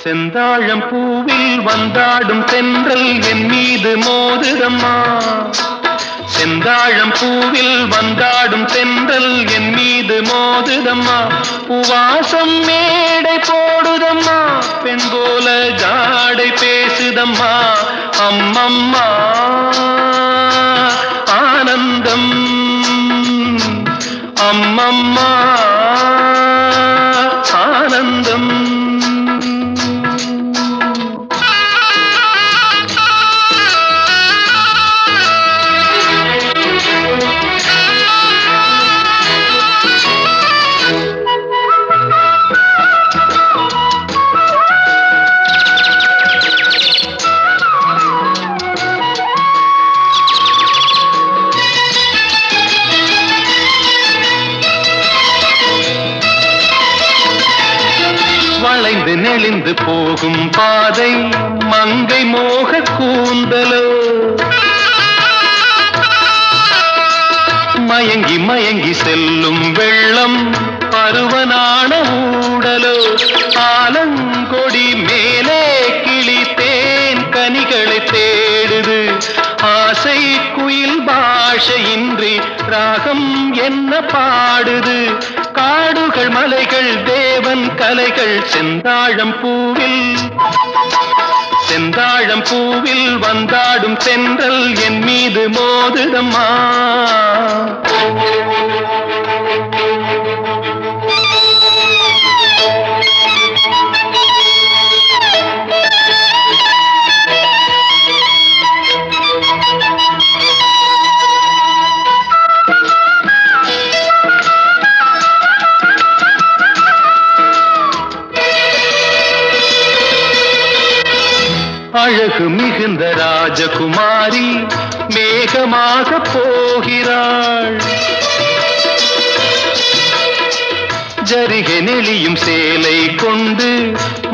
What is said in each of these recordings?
செந்தாழம் பூவில் வந்தாடும் தென்றல் என் மீது மோதுதம்மா. செந்தாழம் பூவில் வந்தாடும் தென்றல் என் மீது மோதுதம்மா. பூவாசம் மேடை போடுதம்மா, பெண் போல ஜாடை பேசுதம்மா. அம்மம்மா ஆனந்தம், அம்மம்மா ஆனந்தம். வளைந்து நெளிந்து போகும் பாதை மங்கை மோக கூந்தலோ, மயங்கி மயங்கி செல்லும் வெள்ளம் பருவனான ஊடலோ. ஆலங்கொடி மேலே கிளி தேன் கனிகளை தேடுது, ஆசை குயில் பாஷையின்றி ராகம் என்ன பாடுது. காடுகள் மலைகள் தேவன் கலைகள் செந்தாழம் பூவில், செந்தாழம் பூவில் வந்தாடும் தென்றல் என் மீது மோதுதம்மா. அழகு மிகுந்த ராஜகுமாரி மேகமாக போகிறாள், ஜரிகை நெளியும் சேலை கொண்டு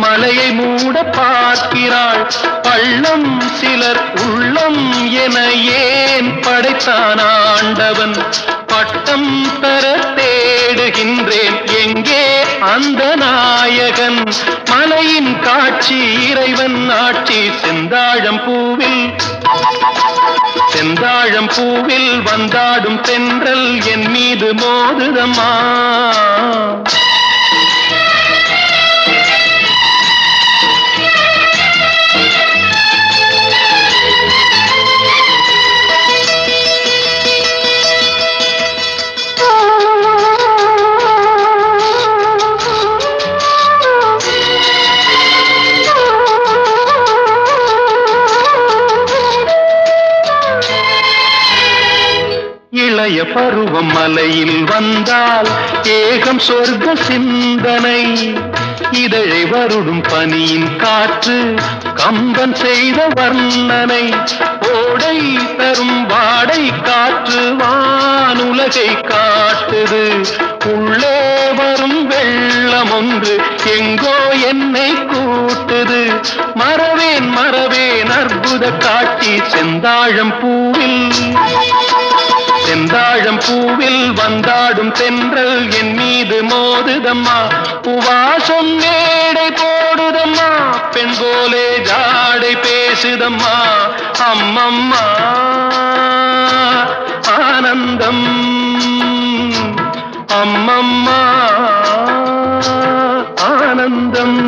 மலையை மூட பார்க்கிறாள். பள்ளம் சிலர் உள்ளம் என ஏன் படைத்தான் ஆண்டவன்? பட்டம் தர தேடுகின்றேன், எங்கே அந்த நாயகன்? மலையின் காட்சி இறைவன் ஆட்சி செந்தாழம் பூவில், செந்தாழம் பூவில் வந்தாடும் தென்றல் என் மீது மோதுதம்மா. இளைய பருவம் மலையில் வந்தால் ஏகம் சொர்க்க சிந்தனை. இதழை வருடும் பனியின் காற்று கம்பன் செய்த வர்ணனை. ஓடை தரும் வாடை காற்று வானுலகை காட்டுது. உள்ளே வரும் வெள்ளம் ஒன்று எங்கோ என்னை கூட்டுது. மறவேன் மறவேன் அற்புத காட்சி செந்தாழம் பூவில், செந்தாழம் பூவில் வந்தாடும் தென்றல் என் மீது மோதுதம்மா. பூவாசம் மேடை போடுதம்மா, பெண் போலே ஜாடை பேசுதம்மா. அம்மம்மா ஆனந்தம், அம்மம்மா ஆனந்தம்.